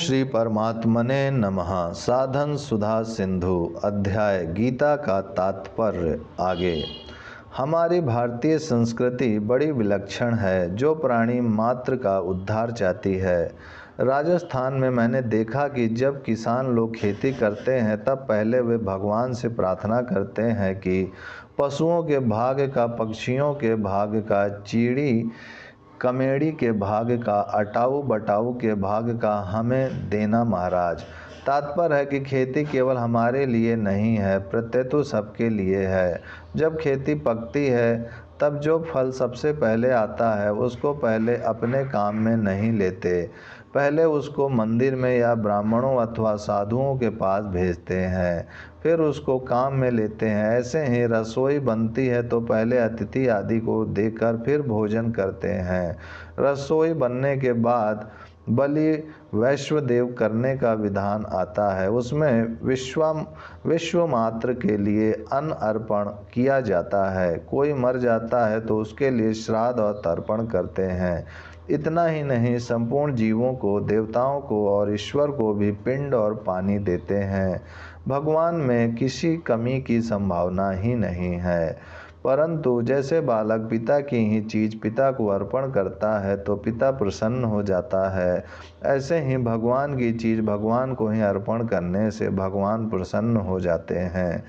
श्री परमात्मने नमः। साधन सुधा सिंधु अध्याय गीता का तात्पर्य आगे। हमारी भारतीय संस्कृति बड़ी विलक्षण है, जो प्राणी मात्र का उद्धार चाहती है। राजस्थान में मैंने देखा कि जब किसान लोग खेती करते हैं तब पहले वे भगवान से प्रार्थना करते हैं कि पशुओं के भाग का, पक्षियों के भाग का, चीड़ी कमेड़ी के भाग का, अटाऊ बटाऊ के भाग का हमें देना महाराज। तात्पर्य है कि खेती केवल हमारे लिए नहीं है, प्रत्येतु सबके लिए है। जब खेती पकती है तब जो फल सबसे पहले आता है उसको पहले अपने काम में नहीं लेते, पहले उसको मंदिर में या ब्राह्मणों अथवा साधुओं के पास भेजते हैं, फिर उसको काम में लेते हैं। ऐसे ही रसोई बनती है तो पहले अतिथि आदि को देकर फिर भोजन करते हैं। रसोई बनने के बाद बलि वैश्वदेव करने का विधान आता है, उसमें विश्व मात्र के लिए अन्न अर्पण किया जाता है। कोई मर जाता है तो उसके लिए श्राद्ध और तर्पण करते हैं। इतना ही नहीं, संपूर्ण जीवों को, देवताओं को और ईश्वर को भी पिंड और पानी देते हैं। भगवान में किसी कमी की संभावना ही नहीं है। परंतु जैसे बालक पिता की ही चीज पिता को अर्पण करता है तो पिता प्रसन्न हो जाता है, ऐसे ही भगवान की चीज भगवान को ही अर्पण करने से भगवान प्रसन्न हो जाते हैं।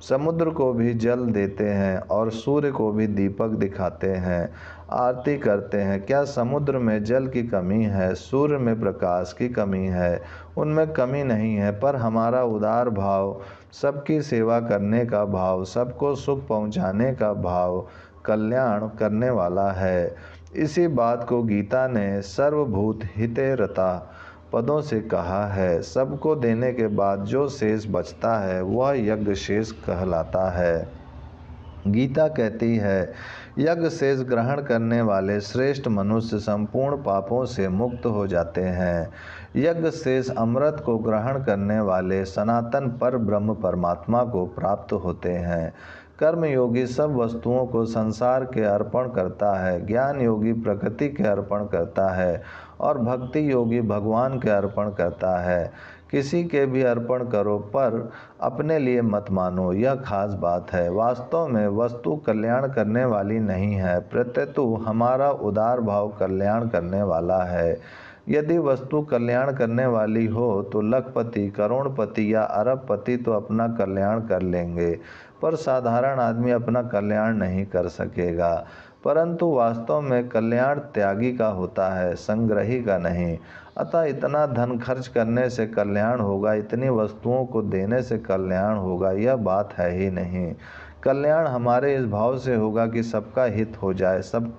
समुद्र को भी जल देते हैं और सूर्य को भी दीपक दिखाते हैं, आरती करते हैं। क्या समुद्र में जल की कमी है? सूर्य में प्रकाश की कमी है? उनमें कमी नहीं है, पर हमारा उदार भाव, सबकी सेवा करने का भाव, सबको सुख पहुंचाने का भाव कल्याण करने वाला है। इसी बात को गीता ने सर्वभूत हिते रता पदों से कहा है। सबको देने के बाद जो शेष बचता है वह यज्ञ शेष कहलाता है। गीता कहती है, यज्ञ शेष ग्रहण करने वाले श्रेष्ठ मनुष्य संपूर्ण पापों से मुक्त हो जाते हैं। यज्ञ शेष अमृत को ग्रहण करने वाले सनातन पर ब्रह्म परमात्मा को प्राप्त होते हैं। कर्म योगी सब वस्तुओं को संसार के अर्पण करता है, ज्ञान योगी प्रकृति के अर्पण करता है और भक्ति योगी भगवान के अर्पण करता है। किसी के भी अर्पण करो, पर अपने लिए मत मानो, यह खास बात है। वास्तव में वस्तु कल्याण करने वाली नहीं है, प्रत्येतु हमारा उदार भाव कल्याण करने वाला है। यदि वस्तु कल्याण करने वाली हो तो लखपति, करोड़पति या अरबपति तो अपना कल्याण कर लेंगे, पर साधारण आदमी अपना कल्याण नहीं कर सकेगा। परंतु वास्तव में कल्याण त्यागी का होता है, संग्रही का नहीं। अतः इतना धन खर्च करने से कल्याण होगा, इतनी वस्तुओं को देने से कल्याण होगा, यह बात है ही नहीं। कल्याण हमारे इस भाव से होगा कि सबका हित हो जाए, सब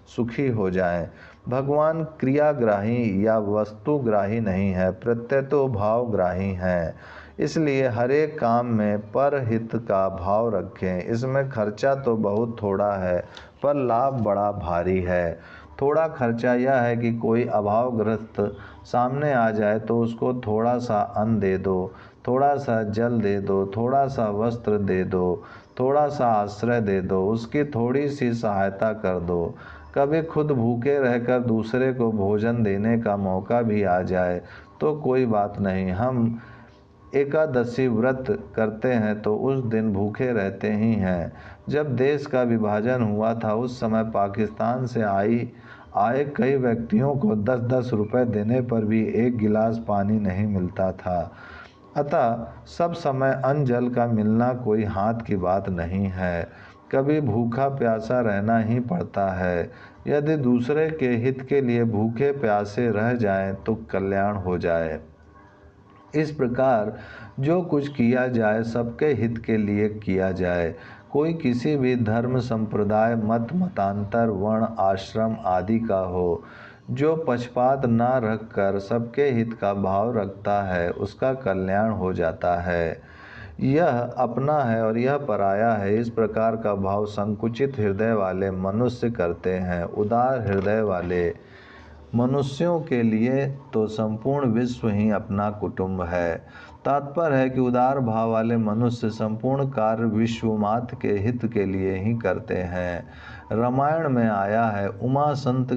सुखी हो जाएं। भगवान क्रियाग्राही या वस्तुग्राही नहीं है, प्रत्येतो भावग्राही हैं। इसलिए हर एक काम में परहित का भाव रखें। इसमें खर्चा तो बहुत थोड़ा है, पर लाभ बड़ा भारी है। थोड़ा खर्चा यह है कि कोई अभावग्रस्त सामने आ जाए तो उसको थोड़ा सा अन्न दे दो, थोड़ा सा जल दे दो, थोड़ा सा वस्त्र दे दो, थोड़ा सा आश्रय दे दो, उसकी थोड़ी सी सहायता कर दो। कभी खुद भूखे रहकर दूसरे को भोजन देने का मौका भी आ जाए तो कोई बात नहीं। हम एकादशी व्रत करते हैं तो उस दिन भूखे रहते ही हैं। जब देश का विभाजन हुआ था उस समय पाकिस्तान से आए कई व्यक्तियों को 10-10 रुपए देने पर भी एक गिलास पानी नहीं मिलता था। अतः सब समय अन्न जल का मिलना कोई हाथ की बात नहीं है, कभी भूखा प्यासा रहना ही पड़ता है। यदि दूसरे के हित के लिए भूखे प्यासे रह जाएं तो कल्याण हो जाए। इस प्रकार जो कुछ किया जाए सबके हित के लिए किया जाए। कोई किसी भी धर्म, संप्रदाय, मत, मतांतर, वर्ण, आश्रम आदि का हो, जो पक्षपात न रखकर सबके हित का भाव रखता है उसका कल्याण हो जाता है। यह अपना है और यह पराया है, इस प्रकार का भाव संकुचित हृदय वाले मनुष्य करते हैं। उदार हृदय वाले मनुष्यों के लिए तो संपूर्ण विश्व ही अपना कुटुंब है। तात्पर्य है कि उदार भाव वाले मनुष्य संपूर्ण कार्य विश्वमात्र के हित के लिए ही करते हैं। रामायण में आया है, उमा संत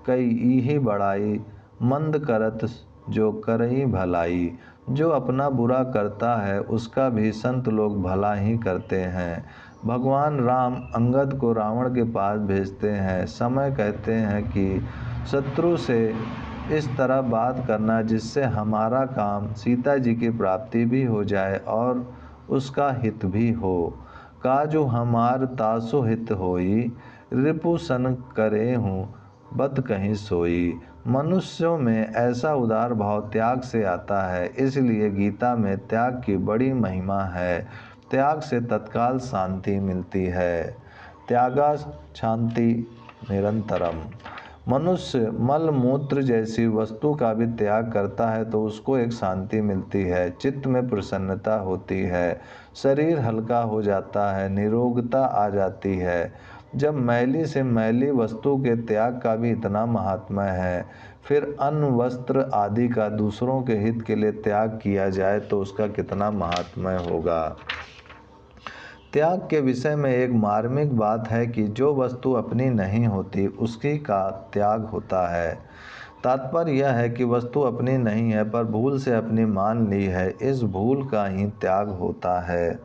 कई ही बड़ाई, मंद करत जो करई भलाई। जो अपना बुरा करता है उसका भी संत लोग भला ही करते हैं। भगवान राम अंगद को रावण के पास भेजते हैं। समय कहते हैं कि शत्रु से इस तरह बात करना जिससे हमारा काम सीता जी की प्राप्ति भी हो जाए और उसका हित भी हो। काजू हमार तासो हित होई, रिपु सन करे हूँ बत कहीं सोई। मनुष्यों में ऐसा उदार भाव त्याग से आता है, इसलिए गीता में त्याग की बड़ी महिमा है। त्याग से तत्काल शांति मिलती है। त्यागा शांति निरंतरम। मनुष्य मल मूत्र जैसी वस्तु का भी त्याग करता है तो उसको एक शांति मिलती है, चित्त में प्रसन्नता होती है, शरीर हल्का हो जाता है, निरोगता आ जाती है। जब मैली से मैली वस्तु के त्याग का भी इतना महात्म्य है, फिर अन्न वस्त्र आदि का दूसरों के हित के लिए त्याग किया जाए तो उसका कितना महात्म्य होगा। त्याग के विषय में एक मार्मिक बात है कि जो वस्तु अपनी नहीं होती उसकी का त्याग होता है। तात्पर्य यह है कि वस्तु अपनी नहीं है पर भूल से अपनी मान ली है, इस भूल का ही त्याग होता है।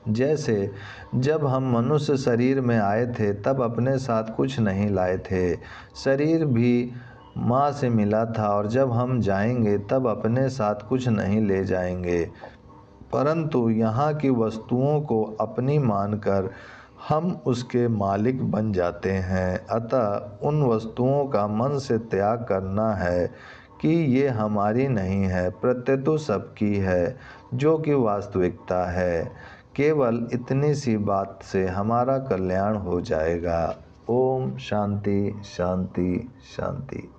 जैसे जब हम मनुष्य शरीर में आए थे तब अपने साथ कुछ नहीं लाए थे, शरीर भी माँ से मिला था, और जब हम जाएंगे तब अपने साथ कुछ नहीं ले जाएंगे, परंतु यहाँ की वस्तुओं को अपनी मानकर हम उसके मालिक बन जाते हैं। अतः उन वस्तुओं का मन से त्याग करना है कि ये हमारी नहीं है, प्रत्यतु सबकी है, जो कि वास्तविकता है। केवल इतनी सी बात से हमारा कल्याण हो जाएगा। ओम शांति शांति शांति।